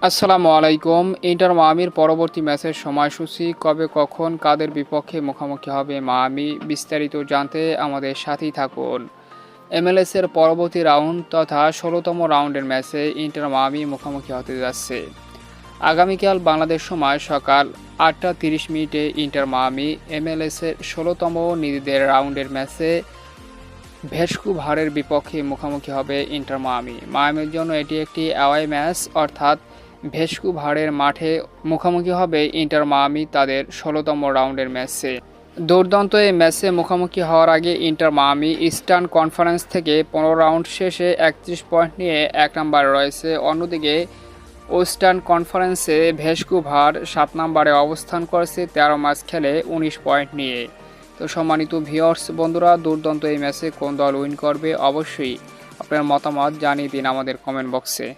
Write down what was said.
আসসালামু আলাইকুম। ইন্টার মায়ামির পরবর্তী ম্যাচের সময়সূচি, কবে কখন কাদের বিপক্ষে মুখোমুখি হবে মায়ামি, বিস্তারিত জানতে আমাদের সাথেই থাকুন। এমএলএসের পরবর্তী রাউন্ড তথা ১৬তম রাউন্ডের ম্যাচে ইন্টার মায়ামি মুখোমুখি হতে যাচ্ছে। আগামীকাল বাংলাদেশ সময় সকাল ৮টা ৩০ ইন্টার মায়ামি এমএলএসের ১৬তম নিজেদের রাউন্ডের ম্যাচে ভ্যানকুভারের বিপক্ষে মুখোমুখি হবে ইন্টার মায়ামি। মায়ামির জন্য এটি একটি অ্যাওয়ে ম্যাচ, অর্থাৎ ভ্যানকুভারের মাঠে মুখোমুখি হবে ইন্টার মায়ামি তাদের ১৬তম রাউন্ডের ম্যাচে। দুর্দান্ত এই ম্যাচে মুখোমুখি হওয়ার আগে ইন্টার মায়ামি ইস্টার্ন কনফারেন্স থেকে ১৫ রাউন্ড শেষে ৩১ পয়েন্ট নিয়ে ১ নম্বরে রয়েছে। অন্যদিকে ওয়েস্টার্ন কনফারেন্সে ভ্যানকুভার ৭ নম্বরে অবস্থান করেছে ১৩ ম্যাচ খেলে ১৯ পয়েন্ট নিয়ে। তো সম্মানিত ভিউয়ার্স বন্ধুরা, দুর্দান্ত এই ম্যাচে কোন দল উইন করবে অবশ্যই আপনার মতামত জানিয়ে দিন আমাদের কমেন্ট বক্সে।